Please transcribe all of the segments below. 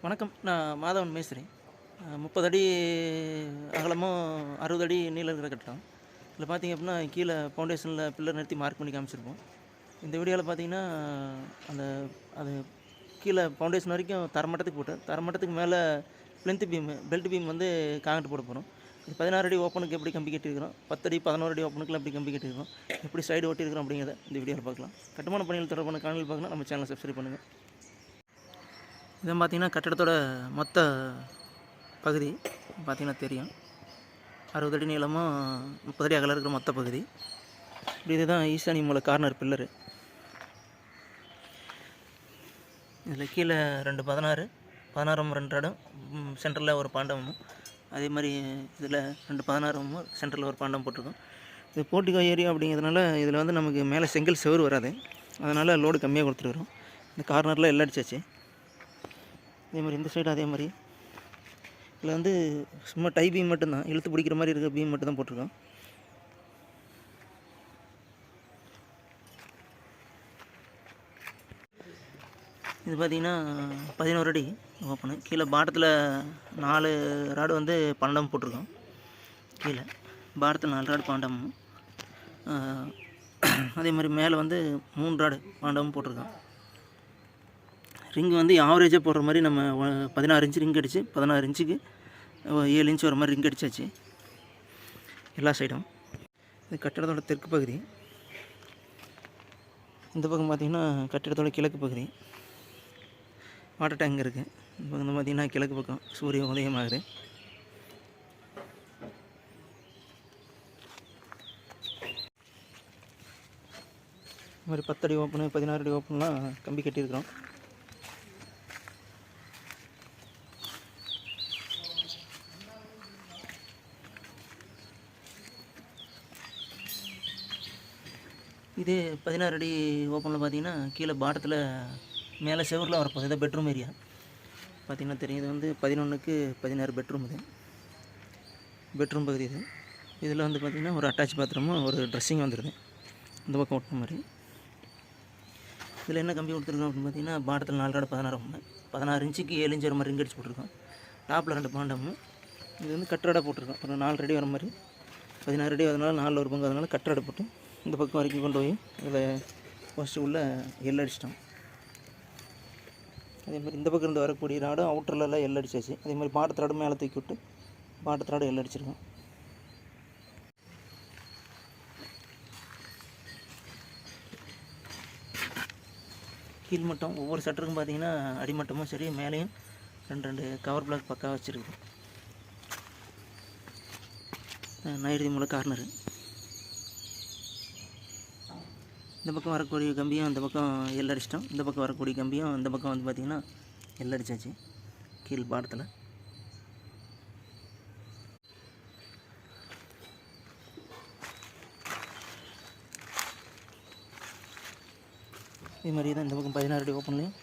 வணக்கம். நான் மாதவன் மேஸ்திரி. 30 அடி அகலமும் 60 அடி நீளம் இருக்கிற கட்டடம். இதில் பார்த்தீங்க அப்படின்னா, கீழே ஃபவுண்டேஷனில் பில்லர் நிறுத்தி மார்க் பண்ணி காமிச்சிருப்போம். இந்த வீடியோவில் பார்த்தீங்கன்னா, அந்த அது கீழே ஃபவுண்டேஷன் வரைக்கும் தரமட்டத்துக்கு போட்டு, தரமட்டத்துக்கு மேலே பிளிந்த் பீமு, பெல்ட் பீம் வந்து காங்கிரீட் போட போகிறோம். இது 16 அடி ஓப்பனுக்கு எப்படி கம்பி கட்டியிருக்கிறோம், 10 அடி 11 அடி ஓப்பனுக்குலாம் எப்படி கம்பி கட்டியிருக்கிறோம், எப்படி சைடு ஒட்டியிருக்கிறோம் அப்படிங்கிறத இந்த வீடியோவில் பார்க்கலாம். கட்டுமான பணிகள் தொடர்பான காணொலி பார்க்கலாம். நம்ம சேனலை சப்ஸ்கிரைப் பண்ணுங்கள். இதை பார்த்தீங்கன்னா கட்டடத்தோட மொத்த பகுதி பார்த்திங்கன்னா தெரியும். 60 அடி நீளமும் 30 அடி அகலம் இருக்கிற மொத்த பகுதி. இப்படி இதுதான் ஈசானி மூல கார்னர் பில்லரு. இதில் கீழே 2 16 2 இடம், சென்டரில் ஒரு பாண்டமும், அதே மாதிரி இதில் 2 16 சென்டரில் ஒரு பாண்டம் போட்டிருக்கோம். இது போர்ட்டிகோ ஏரியா அப்படிங்கிறதுனால இதில் வந்து நமக்கு மேலே செங்கல் செவுறு வராது, அதனால் லோடு கம்மியாக கொடுத்துருக்குறோம். இந்த கார்னரில் எல்லாம் அடிச்சாச்சு. அதே மாதிரி இந்த சைடு அதே மாதிரி இதில் வந்து சும்மா டை பீம் மட்டும்தான், இழுத்து பிடிக்கிற மாதிரி இருக்கிற பீம் மட்டும் தான் போட்டிருக்கோம். இது பார்த்திங்கன்னா 11 அடி ஓப்பனு. கீழே பாட்டத்தில் 4 ராடு வந்து பன்னெண்டாம் போட்டிருக்கோம். கீழே பாட்டத்தில் 4 ராடு பன்னெண்டாமும், அதே மாதிரி மேலே வந்து 3 ராடு பன்னெண்டாமும் போட்டிருக்கோம். ரிங்கு வந்து ஆவரேஜாக போடுற மாதிரி நம்ம 16 இன்ச்சு ரிங் அடித்து 16 இன்ச்சுக்கு 7 இன்ச்சு வர மாதிரி ரிங் அடித்தாச்சு எல்லா சைடும். இது கட்டிடத்தோட தெற்கு பகுதி. இந்த பக்கம் பார்த்திங்கன்னா கட்டிடத்தோட கிழக்கு பகுதி. வாட்டர் டேங்க் இருக்குது. இப்போ வந்து பார்த்திங்கன்னா கிழக்கு பக்கம் சூரியன் உதயமாகுது. இது மாதிரி 10 அடி ஓப்பனு 16 அடி ஓப்பன்லாம் கம்பி கட்டியிருக்கிறோம். இது 16 அடி ஓப்பனில் பார்த்தீங்கன்னா கீழே பாட்டத்தில் மேலே செவரில் வரப்போகுது. இதை பெட்ரூம் ஏரியா பார்த்திங்கன்னா தெரியும். இது வந்து 11க்கு 16 பெட்ரூம். இது பெட்ரூம் பகுதி. இது இதில் வந்து பார்த்திங்கன்னா ஒரு அட்டாச் பாத்ரூமும் ஒரு ட்ரெஸ்ஸிங் வந்துடுது இந்த பக்கம் ஓட்டின மாதிரி. இதில் என்ன கம்பி கொடுத்துருக்கோம் அப்படின்னு பார்த்தீங்கன்னா, பாட்டத்தில் 4 ராடு 16 இன்ச்சுக்கு 7 இன்ச்சு வர மாதிரி ரிங் அடிச்சு போட்டிருக்கோம். டாப்பில் 2 பாண்டமும். இது வந்து கட்டராடாக போட்டிருக்கோம். ஒரு 4 அடி வர மாதிரி, 16 அடி அதனால் 4 ஒரு பங்கு, அதனால் கட்டராடை போட்டு இந்த பக்கம் வரைக்கும் கொண்டு போய் இதில் ஃபஸ்ட்டு உள்ள எல் அடிச்சிட்டோம். அதே மாதிரி இந்த பக்கம் இருந்து வரக்கூடிய ராடும் அவுட்டர்லாம் எல் அடிச்சாச்சு. அதே மாதிரி பாட்டத்து ராடும் மேலே தூக்கி விட்டு பாட்டத்து ராடும் எல் அடிச்சிருக்கோம். கீழ்மட்டம் ஒவ்வொரு சட்டருக்கும் பார்த்திங்கன்னா அடிமட்டமும் சரி, மேலேயும் 2 கவர் பிளாக் பக்காக வச்சுருக்கு. நைருதி மூல கார்னரு. இந்த பக்கம் வரக்கூடிய கம்பியும் இந்த பக்கம் எல் அடிச்சிட்டோம். இந்த பக்கம் வரக்கூடிய கம்பியும் இந்த பக்கம் வந்து பார்த்திங்கன்னா எல் அடிச்சாச்சு கீழ் பாடத்தில். இதே மாதிரி தான் இந்த பக்கம் 16 அடி ஓப்பன்லேயும்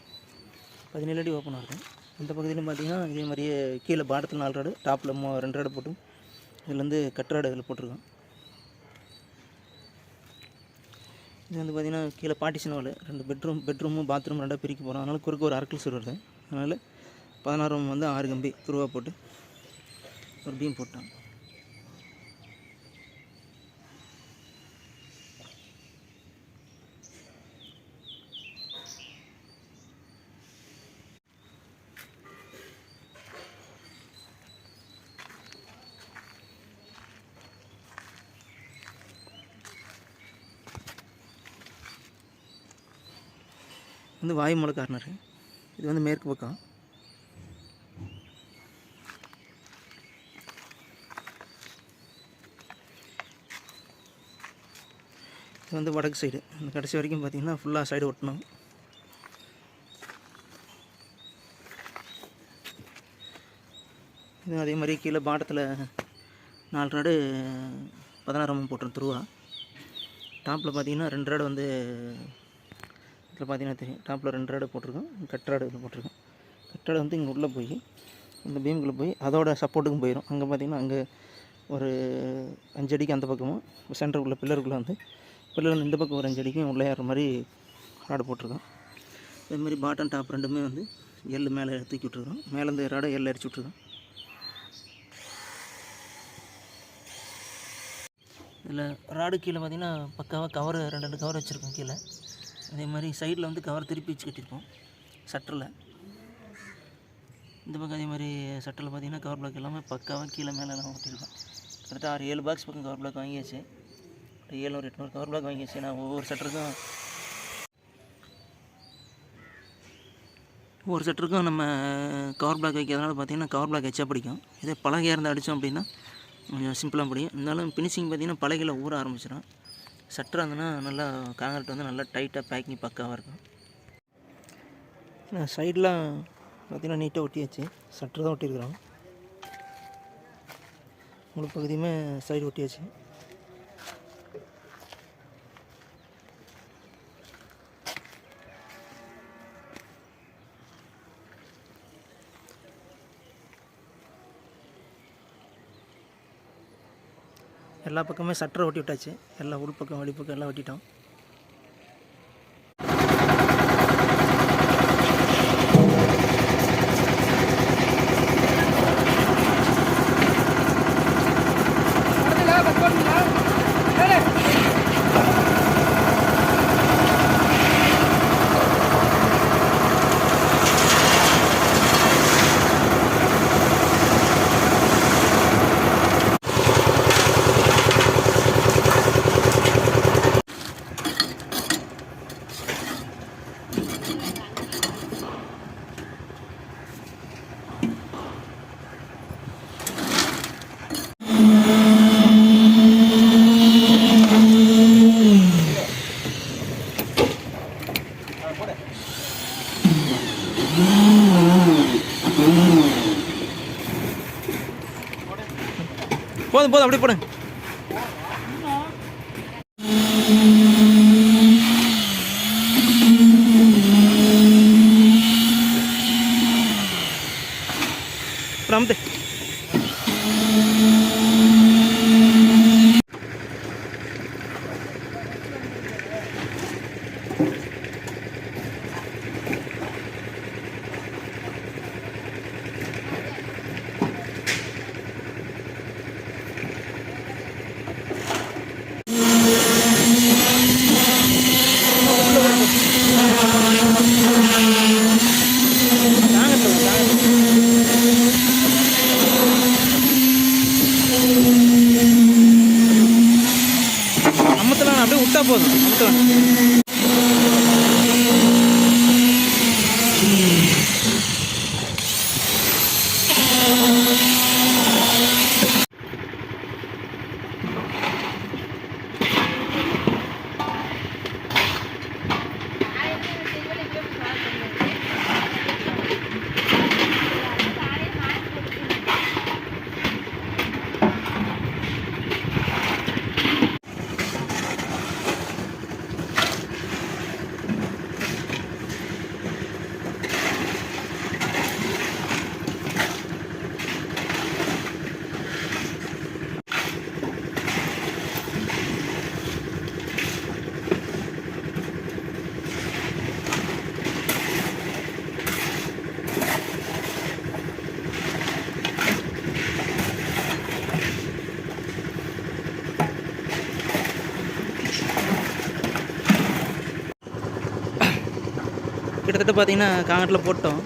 17 அடி ஓப்பனாக இருக்கும். இந்த பகுதியிலும் பார்த்திங்கன்னா இதே மாதிரியே கீழே பாடத்தில் 4 ராடு, டாப்பில் 2 ராடு போட்டு இதில் வந்து கட்டராடு இதில் போட்டிருக்கோம். இது வந்து பார்த்திங்கன்னா கீழே பார்ட்டிஷன் வால் 2 பெட்ரூமும் பாத்ரூம் 2 பிரிக்க போகிறோம். அதனால் குறுக்க ஒரு அரக்கல் சுவர் வருது. அதனால் 16 வந்து 6 கம்பி துருவாக போட்டு ஒரு பீம் போட்டோம். வந்து வாயுமூல கார்னர். இது வந்து மேற்கு பக்கம். இது வந்து வடக்கு சைடு. இந்த கடைசி வரைக்கும் பார்த்திங்கன்னா ஃபுல்லாக சைடு ஒட்டணும். இது அதே மாதிரி கீழே பாட்டத்தில் 4 ராடு 16 போட்டுரும் துருவா. டாப்பில் பார்த்திங்கன்னா 2 ராடு வந்து இதில் பார்த்தீங்கன்னா தெரியும். டாப்பில் 2 ராடு போட்டிருக்கோம். கட்டராடு இதில் போட்டிருக்கோம். கட்டராடு வந்து இங்கே உள்ளே போய் இந்த பீமுக்குள்ளே போய் அதோட சப்போர்ட்டுக்கும் போயிடும். அங்கே பார்த்திங்கன்னா அங்கே ஒரு 5 அடிக்கு அந்த பக்கமும் சென்டருக்குள்ளே பில்லருக்குள்ளே வந்து பில்லர் இந்த பக்கம் ஒரு 5 அடிக்கும் உள்ளே ஏறுற மாதிரி ராடு போட்டிருக்கோம். அதே மாதிரி பாட்டம் டாப் ரெண்டுமே வந்து எள் மேலே தூக்கி விட்ருக்குறோம். மேலேருந்து ராடை எள் அடிச்சு விட்ருக்கோம். இதில் ராடு கீழே பார்த்திங்கன்னா பக்காவாக கவர் 2 கவர் வச்சுருக்கோம் கீழே. அதே மாதிரி சைடில் வந்து கவர் திருப்பி வச்சு கட்டியிருப்போம் சட்டரில். இந்த பக்கம் அதே மாதிரி சட்டரில் பார்த்திங்கன்னா கவர் பிளாக் எல்லாமே பக்காவாக கீழே மேலெலாம் ஒட்டியிருக்கோம். கிட்டத்தட்ட 6-7 பாக்ஸ் பக்கம் கவர் பிளாக் வாங்கியாச்சு. 700-800 கவர் பிளாக் வாங்கியாச்சு. நான் ஒவ்வொரு சட்டருக்கும் நம்ம கவர் பிளாக் வைக்கிறதுனால பார்த்திங்கன்னா கவர் பிளாக் எச்சா பிடிக்கும். இதே பலகையாக இருந்து அடித்தோம் அப்படின்னா கொஞ்சம் சிம்பிளாக பிடிக்கும். இருந்தாலும் ஃபினிஷிங் பார்த்திங்கன்னா பலகையில் ஊற ஆரம்பிச்சிடும். சட்டராக இருந்ததுன்னா நல்லா காங்கிரீட் வந்து நல்லா டைட்டாக பேக்கிங் பக்காவாக இருக்கும். சைடெலாம் பார்த்திங்கன்னா நீட்டாக ஒட்டியாச்சு. சட்டர் தான் ஒட்டியிருக்கிறோம். முழு பகுதியுமே சைடு ஒட்டியாச்சு. எல்லா பக்கமே சட்டரை ஒட்டி விட்டாச்சு. எல்லா உள்பக்கம் வெளிப்பக்கம் எல்லாம் ஒட்டிட்டோம். போதும் அப்படி போடுங்க. அமுத்து. அமுத்தலாம் அப்படியே விட்டா போதும். அமுத்தலாம். கிட்டத்தட்ட பார்த்திங்கன்னா காங்கிரீட்டில் போட்டோம்.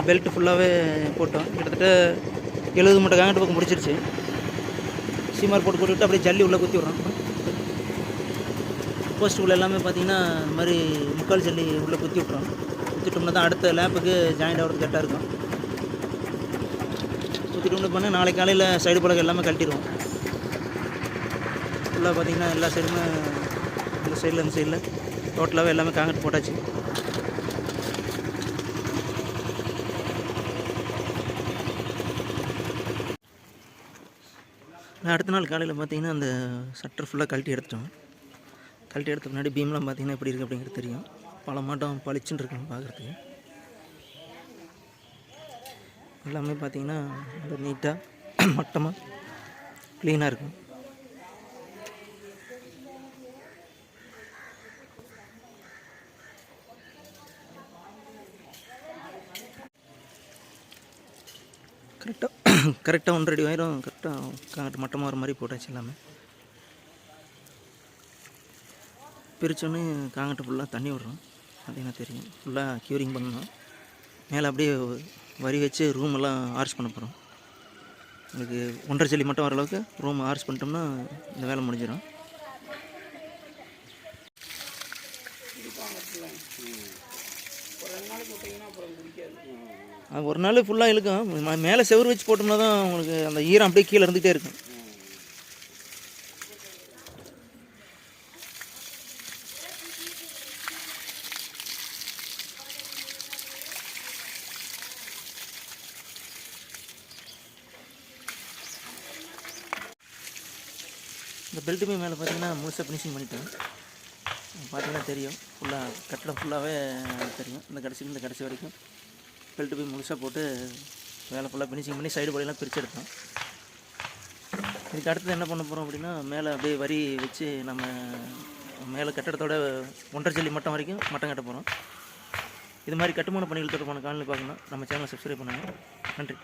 பெல்ட் ஃபுல்லாகவே போட்டோம். கிட்டத்தட்ட 70 மூட்டை காங்கிரீட் பக்கம் முடிச்சிருச்சு. சீமார் போட்டுவிட்டு அப்படியே ஜல்லி உள்ளே குத்தி விட்றோம். போஸ்ட் உள்ள எல்லாமே பார்த்திங்கன்னா இந்த மாதிரி முக்கால் ஜல்லி உள்ளே குத்தி விட்றோம். குத்திட்டோம்னா தான் அடுத்த லேப்புக்கு ஜாயிண்ட் ஆகிறது கரெக்டாக இருக்கும். குத்திட்டோம்னு பண்ணால் நாளைக்கு காலையில் சைடு பலகை எல்லாமே கழட்டிடுவோம். ஃபுல்லாக பார்த்திங்கன்னா எல்லா சைடுமே இந்த சைடில் இந்த சைடில் டோட்டலாகவே எல்லாமே காங்கிரீட் போட்டாச்சு. அடுத்த நாள் காலையில் பார்த்திங்கன்னா அந்த சட்டர் ஃபுல்லாக கழட்டி எடுத்துட்டோம். கழட்டி எடுத்த முன்னாடி பீம்லாம் பார்த்திங்கன்னா எப்படி இருக்குது அப்படிங்கிறது தெரியும். பல மாட்டம் பளிச்சுன்னு இருக்கணும் பார்க்குறதுக்கு. எல்லாமே பார்த்திங்கன்னா ரொம்ப நீட்டாக மட்டமாக க்ளீனாக இருக்கும். கரெக்டாக 1.5 அடி உயரம் கரெக்டாக காங்கிரீட் மட்டமாக வர மாதிரி போட்டாச்சு எல்லாமே. பிரித்தோன்னே காங்கிரீட் ஃபுல்லாக தண்ணி விட்றோம். பார்த்தீங்கன்னா தெரியும், ஃபுல்லாக க்யூரிங் பண்ணணும். மேலே அப்படியே வரி வச்சு ரூம் எல்லாம் ஆர்ச் பண்ண போகிறோம். உங்களுக்கு 1.5 ஜல்லி மட்டும் வர அளவுக்கு ரூம் ஆர்ச் பண்ணிட்டோம்னா இந்த வேலை முடிஞ்சிடும். ஒரு நாள் ஃபுல்லாக இழுக்கும். மேலே செவுரு வச்சு போட்டோம்னா தான் உங்களுக்கு அந்த ஈரம் அப்படியே கீழே இருந்துகிட்டே இருக்கும். இந்த பெல்ட்டுமே மேலே பார்த்தீங்கன்னா முழுசாக ஃபினிஷிங் பண்ணிட்டேன். பார்த்தீங்கன்னா தெரியும், ஃபுல்லாக கட்டடம் ஃபுல்லாகவே தெரியும். இந்த கடைசி வரைக்கும் பெல்ட்டு போய் முழுசாக போட்டு வேலை ஃபுல்லாக ஃபினிஷிங் பண்ணி சைடு பாடியெல்லாம் பிரித்து எடுத்தோம். இதுக்கு அடுத்தது என்ன பண்ண போகிறோம் அப்படின்னா, மேலே அப்படியே வரி வச்சு நம்ம மேலே கட்டடத்தோட 1.5 ஜல்லி மட்டம் வரைக்கும் மட்டம் கட்ட போகிறோம். இது மாதிரி கட்டுமான பணிகள் தொடர்பான காணொளி பார்க்கணும், நம்ம சேனலை சப்ஸ்கிரைப் பண்ணுங்கள். நன்றி.